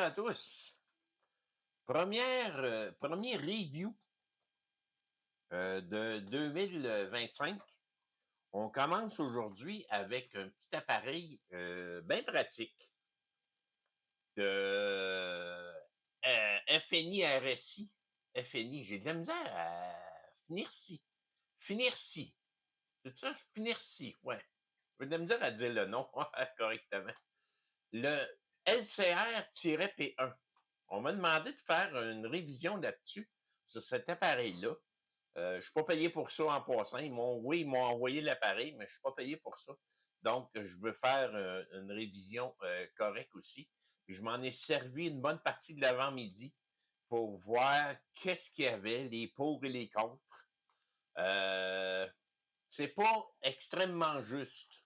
à tous. Premier review de 2025. On commence aujourd'hui avec un petit appareil bien pratique de FNI RSI. FNI, j'ai de la misère à finir si. Finir si. C'est ça? Finir si, ouais. J'ai de la misère à dire le nom correctement. Le LCR-P1. On m'a demandé de faire une révision là-dessus, sur cet appareil-là. Je ne suis pas payé pour ça en passant. Ils m'ont envoyé l'appareil, mais je ne suis pas payé pour ça. Donc, je veux faire une révision correcte aussi. Puis, je m'en ai servi une bonne partie de l'avant-midi pour voir qu'est-ce qu'il y avait, les pour et les contre. C'est pas extrêmement juste.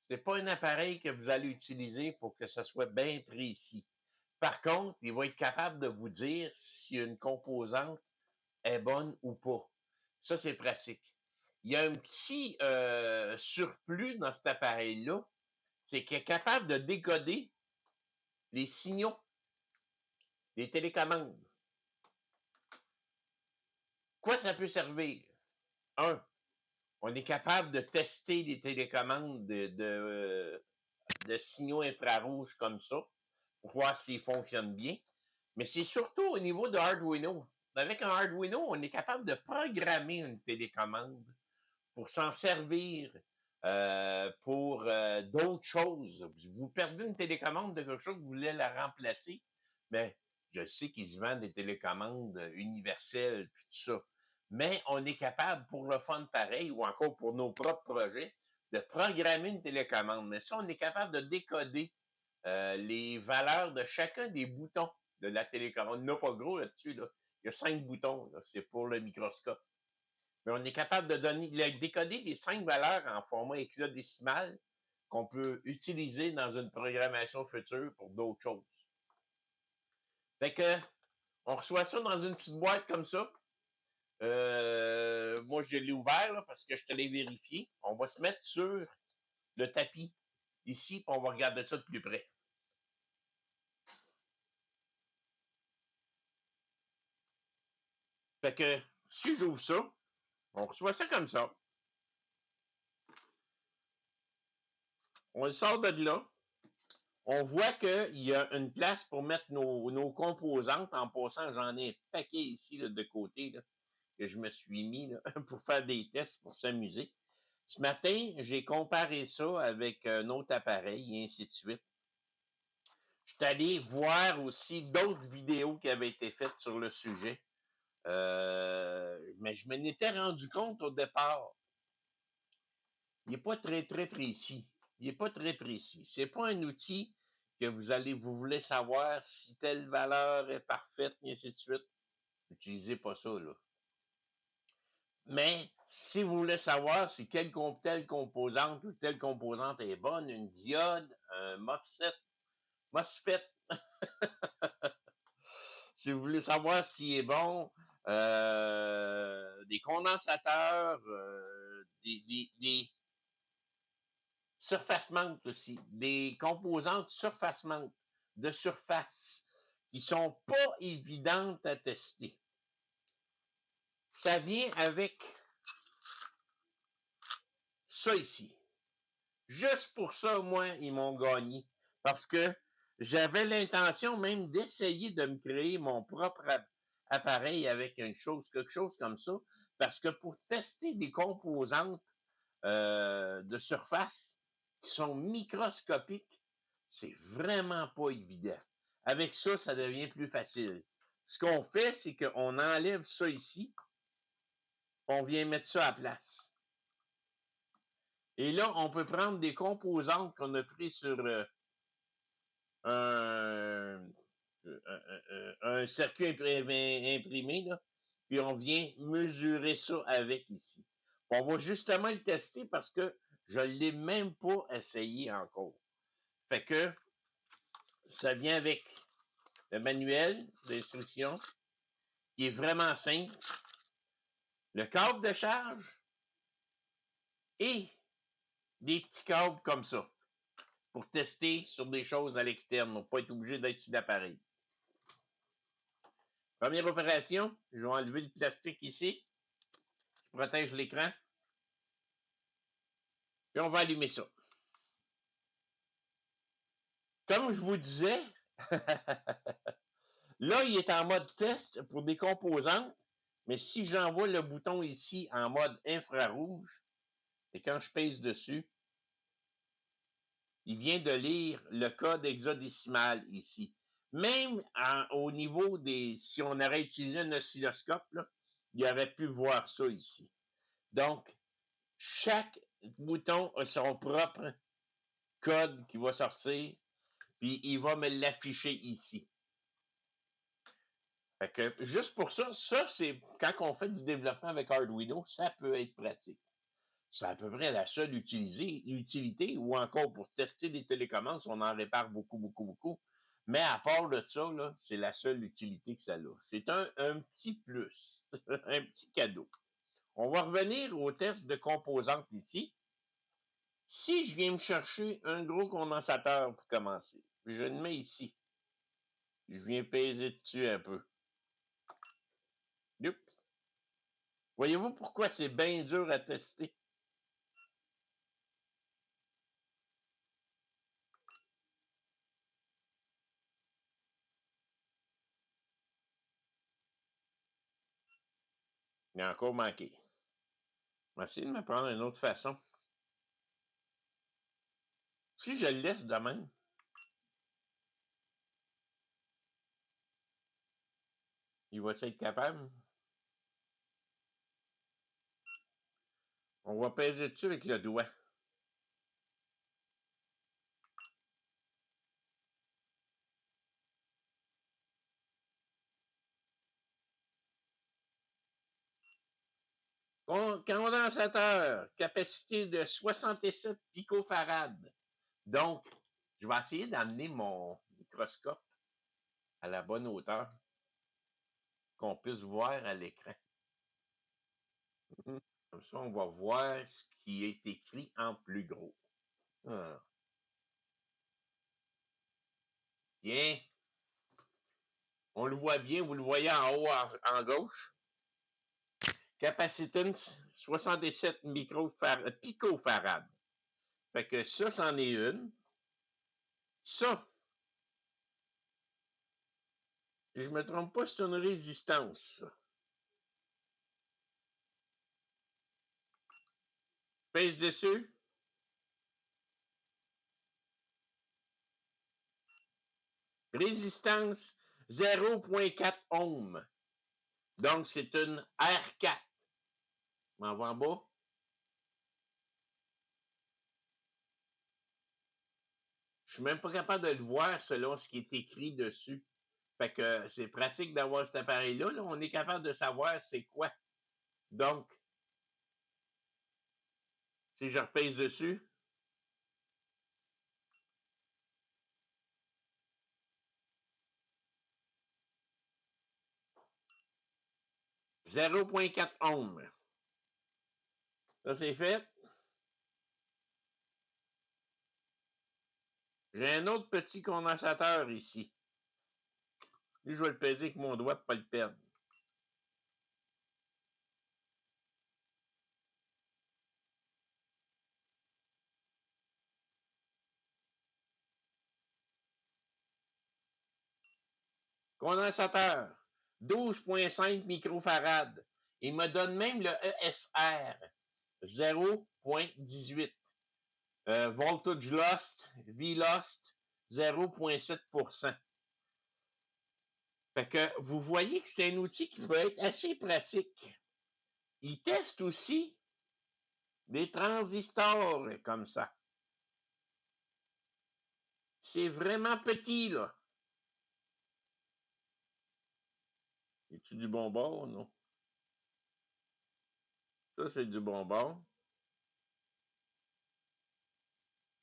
C'est pas un appareil que vous allez utiliser pour que ça soit bien précis. Par contre, il va être capable de vous dire si une composante est bonne ou pas. Ça, c'est pratique. Il y a un petit surplus dans cet appareil-là, c'est qu'il est capable de décoder les signaux des télécommandes. Quoi ça peut servir? Un, on est capable de tester des télécommandes de signaux infrarouges comme ça, pour voir s'ils fonctionnent bien. Mais c'est surtout au niveau de Arduino. Avec un Arduino, on est capable de programmer une télécommande pour s'en servir pour d'autres choses. Vous perdez une télécommande de quelque chose, vous voulez la remplacer, mais je sais qu'ils se vendent des télécommandes universelles, puis tout ça. Mais on est capable, pour le fun pareil, ou encore pour nos propres projets, de programmer une télécommande. Mais ça, on est capable de décoder les valeurs de chacun des boutons de la télécommande. On n'a pas gros là-dessus, là. Il y a 5 boutons, là. C'est pour le microscope. Mais on est capable de décoder les 5 valeurs en format hexadécimal qu'on peut utiliser dans une programmation future pour d'autres choses. Fait que, on reçoit ça dans une petite boîte comme ça. Moi, je l'ai ouvert là, parce que je te l'ai vérifié. On va se mettre sur le tapis ici, puis on va regarder ça de plus près. Fait que, si j'ouvre ça, on reçoit ça comme ça. On le sort de là. On voit qu'il y a une place pour mettre nos composantes. En passant, j'en ai un paquet ici là, de côté là, que je me suis mis là, pour faire des tests, pour s'amuser. Ce matin, j'ai comparé ça avec un autre appareil et ainsi de suite. Je suis allé voir aussi d'autres vidéos qui avaient été faites sur le sujet. Mais je m'en étais rendu compte au départ. Il n'est pas très, très précis. Il n'est pas très précis. C'est pas un outil que vous voulez savoir si telle valeur est parfaite, et ainsi de suite. N'utilisez pas ça, là. Mais si vous voulez savoir si telle composante ou telle composante est bonne, une diode, un MOSFET, si vous voulez savoir s'il est bon, des condensateurs, des surfacement aussi, des composantes surfacement de surface qui sont pas évidentes à tester. Ça vient avec ça ici. Juste pour ça, moi, ils m'ont gagné. Parce que j'avais l'intention même d'essayer de me créer mon propre appareil avec quelque chose comme ça. Parce que pour tester des composantes de surface qui sont microscopiques, c'est vraiment pas évident. Avec ça, ça devient plus facile. Ce qu'on fait, c'est qu'on enlève ça ici, on vient mettre ça à place. Et là, on peut prendre des composantes qu'on a pris sur un, un circuit imprimé, là, puis on vient mesurer ça avec ici. On va justement le tester parce que je ne l'ai même pas essayé encore. Fait que ça vient avec le manuel d'instruction qui est vraiment simple, le câble de charge et des petits câbles comme ça pour tester sur des choses à l'externe, pour pas être obligé d'être sur l'appareil. Première opération, je vais enlever le plastique ici, qui protège l'écran. Puis on va allumer ça. Comme je vous disais, là, il est en mode test pour des composantes, mais si j'envoie le bouton ici en mode infrarouge, et quand je pèse dessus, il vient de lire le code hexadécimal ici. Même au niveau des... Si on aurait utilisé un oscilloscope, là, il aurait pu voir ça ici. Donc, chaque bouton a son propre code qui va sortir, puis il va me l'afficher ici. Fait que, juste pour ça, c'est quand on fait du développement avec Arduino, ça peut être pratique. C'est à peu près la seule utilité, ou encore pour tester des télécommandes, on en répare beaucoup, beaucoup, beaucoup. Mais à part de ça, c'est la seule utilité que ça a. C'est un petit plus, un petit cadeau. On va revenir au test de composantes ici. Si je viens me chercher un gros condensateur pour commencer, je le mets ici. Je viens peser dessus un peu. Oups. Voyez-vous pourquoi c'est bien dur à tester? Il a encore manqué. Je vais essayer de me prendre une autre façon. Si je le laisse de même, il va être capable? On va peser dessus avec le doigt. Condensateur, capacité de 67 picofarad. Donc, je vais essayer d'amener mon microscope à la bonne hauteur, qu'on puisse voir à l'écran. Comme ça, on va voir ce qui est écrit en plus gros. Ah. Bien. On le voit bien, vous le voyez en haut en gauche. Capacitance 67 picofarad. Fait que ça, c'en est une. Ça, si je me trompe pas, c'est une résistance, ça. Je pèse dessus. Résistance 0,4 ohms. Donc, c'est une R4. M'en va en bas. Je suis même pas capable de le voir selon ce qui est écrit dessus. Fait que c'est pratique d'avoir cet appareil-là. Là, on est capable de savoir c'est quoi. Donc, si je repèse dessus, « 0,4 ohms. Ça, c'est fait. J'ai un autre petit condensateur ici. Lui, je vais le peser avec mon doigt pour ne pas le perdre. Condensateur, 12,5 microfarad. Il me donne même le ESR, 0,18. Voltage lost, V-lost, 0,7%. Fait que vous voyez que c'est un outil qui peut être assez pratique. Il teste aussi des transistors comme ça. C'est vraiment petit, là. Es-tu du bon bord, non? Ça, c'est du bon bord.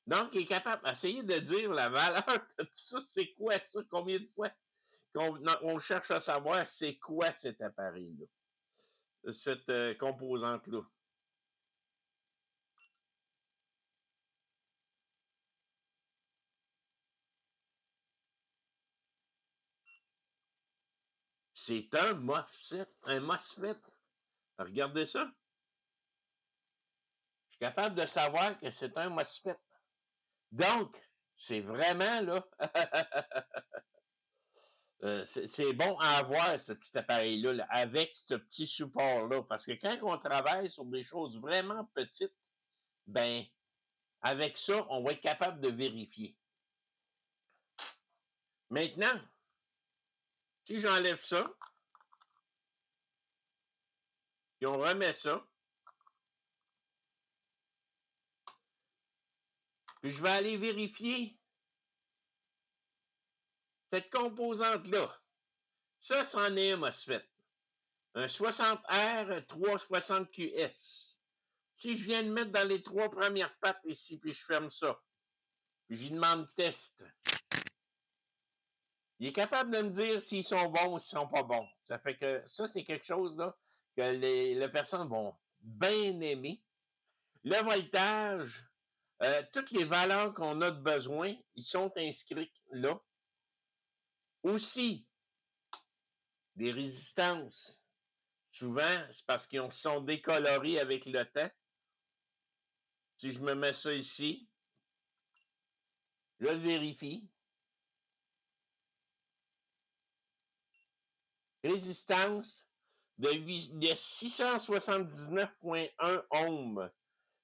Donc, il est capable d'essayer de dire la valeur de tout ça. C'est quoi ça? Combien de fois on cherche à savoir c'est quoi cet appareil-là? Cette composante-là. C'est un MOSFET. Un MOSFET. Regardez ça. Je suis capable de savoir que c'est un MOSFET. Donc, c'est vraiment, là, c'est bon à avoir, ce petit appareil-là, là, avec ce petit support-là. Parce que quand on travaille sur des choses vraiment petites, ben, avec ça, on va être capable de vérifier. Maintenant, si j'enlève ça, puis on remet ça, puis je vais aller vérifier cette composante-là. Ça, c'en est un MOSFET. Un 60R 360QS. Si je viens de mettre dans les 3 premières pattes ici, puis je ferme ça, puis j'y demande test, il est capable de me dire s'ils sont bons ou s'ils sont pas bons. Ça fait que ça, c'est quelque chose là, que les personnes vont bien aimer. Le voltage, toutes les valeurs qu'on a de besoin, ils sont inscrits là. Aussi, des résistances. Souvent, c'est parce qu'ils sont décolorés avec le temps. Si je me mets ça ici, je le vérifie. Résistance de 679,1 ohms.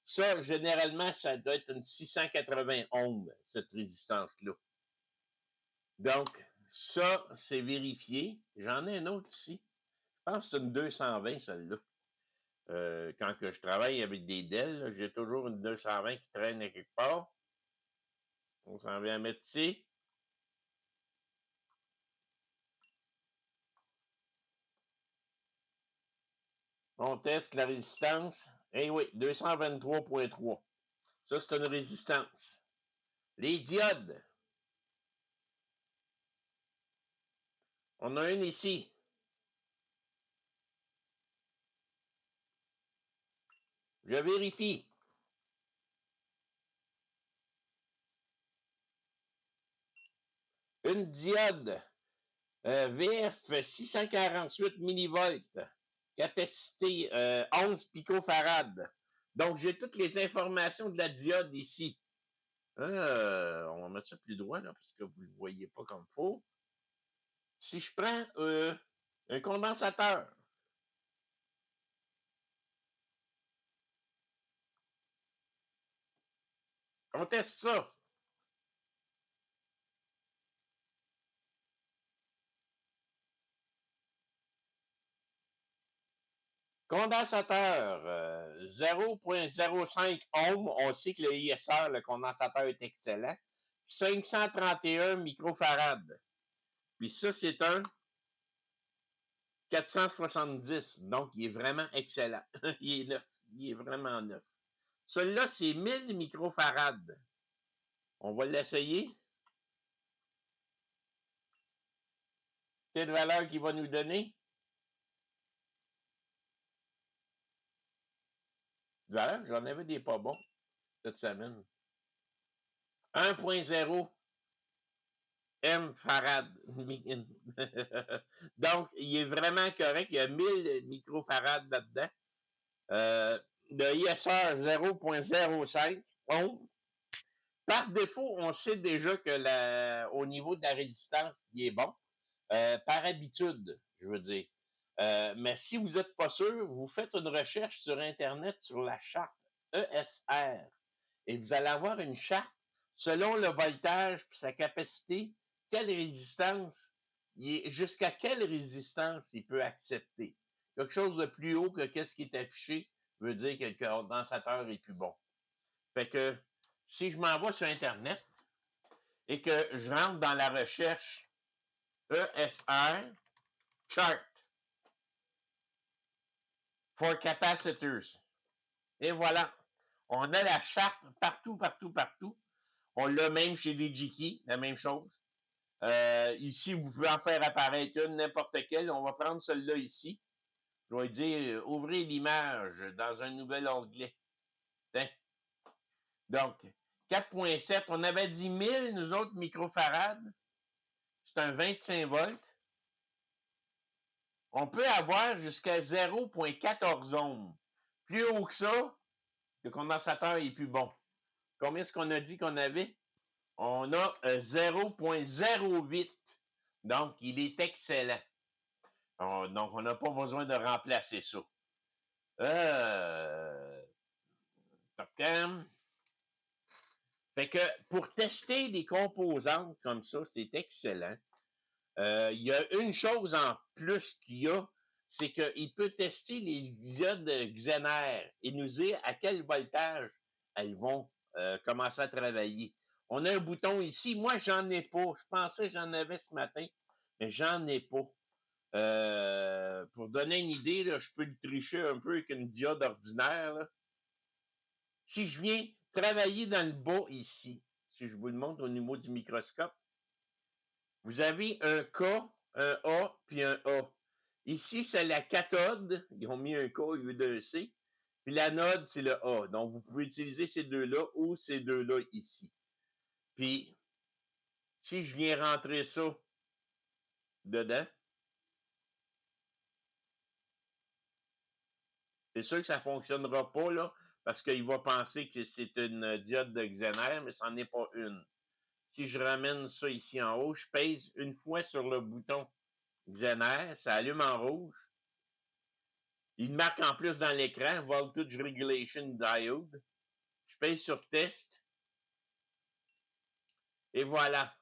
Ça, généralement, ça doit être une 680 ohms, cette résistance-là. Donc, ça, c'est vérifié. J'en ai un autre ici. Je pense que c'est une 220, celle-là. Quand que je travaille avec des Dell, j'ai toujours une 220 qui traîne à quelque part. On s'en vient à mettre ici. On teste la résistance. Eh oui, 223,3. Ça, c'est une résistance. Les diodes. On a une ici. Je vérifie. Une diode VF 648 millivolts, capacité 11 picofarad. Donc, j'ai toutes les informations de la diode ici. On va mettre ça plus droit, là, parce que vous ne le voyez pas comme il faut. Si je prends un condensateur, on teste ça. Condensateur, 0,05 ohms. On sait que le ISR, le condensateur, est excellent. 531 microfarads. Puis ça, c'est un 470. Donc, il est vraiment excellent. Il est neuf. Il est vraiment neuf. Celui-là, c'est 1000 microfarads. On va l'essayer. Quelle valeur qu'il va nous donner? Valeur, j'en avais des pas bons cette semaine. 1,0 M farad. Donc, il est vraiment correct. Il y a 1000 microfarads là-dedans. Le ISR 0,05 ohms. Par défaut, on sait déjà que au niveau de la résistance, il est bon. Par habitude, je veux dire. Mais si vous n'êtes pas sûr, vous faites une recherche sur Internet sur la charte ESR et vous allez avoir une charte selon le voltage et sa capacité, quelle résistance, jusqu'à quelle résistance il peut accepter. Quelque chose de plus haut que ce qui est affiché veut dire que le condensateur est plus bon. Fait que si je m'envoie sur Internet et que je rentre dans la recherche ESR chart for capacitors. Et voilà. On a la charte partout, partout, partout. On l'a même chez DigiKey, la même chose. Ici, vous pouvez en faire apparaître une, n'importe quelle. On va prendre celle-là ici. Je vais dire, ouvrez l'image dans un nouvel onglet. Tiens. Donc, 4,7. On avait dit 1000, nous autres, microfarads. C'est un 25 volts. On peut avoir jusqu'à 0,14 ohms. Plus haut que ça, le condensateur est plus bon. Combien est-ce qu'on a dit qu'on avait? On a 0,08. Donc, il est excellent. Donc, on n'a pas besoin de remplacer ça. Top cam. Fait que pour tester des composantes comme ça, c'est excellent. Il y a une chose en plus qu'il y a, c'est qu'il peut tester les diodes Xener et nous dire à quel voltage elles vont commencer à travailler. On a un bouton ici. Moi, j'en ai pas. Je pensais que j'en avais ce matin, mais j'en ai pas. Pour donner une idée, là, je peux le tricher un peu avec une diode ordinaire. Là. Si je viens travailler dans le bas ici, si je vous le montre au niveau du microscope, vous avez un K, un A, puis un A. Ici, c'est la cathode. Ils ont mis un K au lieu d'un C. Puis l'anode, c'est le A. Donc, vous pouvez utiliser ces deux-là ou ces deux-là ici. Puis, si je viens rentrer ça dedans, c'est sûr que ça ne fonctionnera pas, là, parce qu'il va penser que c'est une diode de Xener, mais ça n'en est pas une. Si je ramène ça ici en haut, je pèse une fois sur le bouton Xener, ça allume en rouge. Il marque en plus dans l'écran Voltage Regulation Diode. Je pèse sur Test. Et voilà.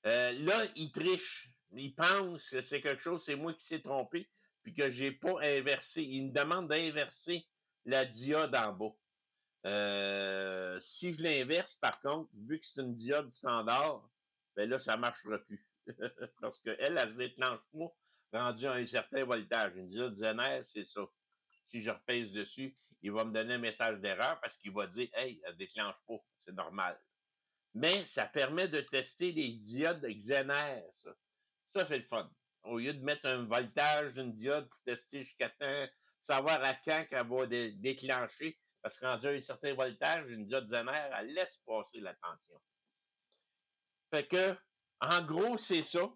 Là, il triche. Il pense que c'est quelque chose, c'est moi qui s'est trompé, puis que j'ai pas inversé. Il me demande d'inverser la diode en bas. Si je l'inverse, par contre, vu que c'est une diode standard, ben là, ça ne marchera plus. Parce qu'elle, elle se déclenche pas rendue à un certain voltage. Une diode Zener, c'est ça. Si je repèse dessus, il va me donner un message d'erreur parce qu'il va dire « Hey, elle ne déclenche pas, c'est normal. » Mais ça permet de tester les diodes Xener, ça. Ça, c'est le fun. Au lieu de mettre un voltage d'une diode pour tester jusqu'à temps, savoir à quand qu'elle va déclencher, parce que rendu à un certain voltage, une diode Zener, elle laisse passer la tension. Fait que, en gros, c'est ça.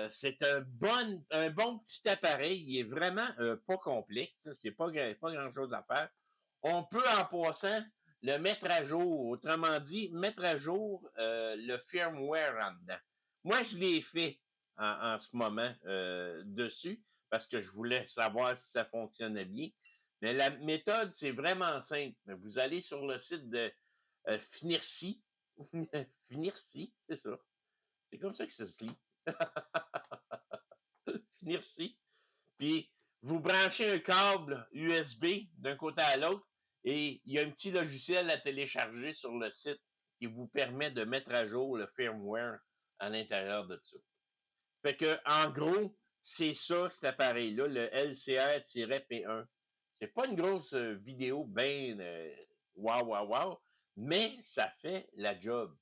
C'est un bon petit appareil. Il est vraiment pas complexe. C'est pas grand-chose à faire. On peut, en passant, le mettre à jour. Autrement dit, mettre à jour le firmware en dedans. Moi, je l'ai fait en ce moment dessus parce que je voulais savoir si ça fonctionnait bien. Mais la méthode, c'est vraiment simple. Vous allez sur le site de Finirci. Finirci, c'est ça. C'est comme ça que ça se lit. Finirci. Puis, vous branchez un câble USB d'un côté à l'autre et il y a un petit logiciel à télécharger sur le site qui vous permet de mettre à jour le firmware à l'intérieur de ça. Fait que, en gros, c'est ça, cet appareil-là, le LCR-P1. C'est pas une grosse vidéo bien wow, mais ça fait la job.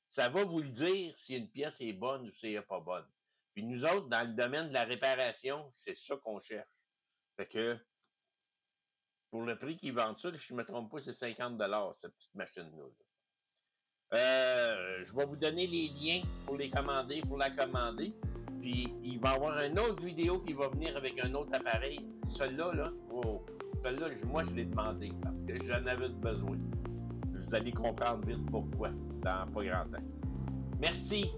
Ça va vous le dire si une pièce est bonne ou si elle n'est pas bonne. Puis nous autres, dans le domaine de la réparation, c'est ça qu'on cherche. Fait que, pour le prix qu'ils vendent ça, si je ne me trompe pas, c'est 50 $, cette petite machine-là. Je vais vous donner les liens pour les commander, pour la commander. Puis, il va y avoir une autre vidéo qui va venir avec un autre appareil. Celui-là, là, celui-là, moi, je l'ai demandé parce que j'en avais besoin. Vous allez comprendre vite pourquoi dans pas grand temps. Merci.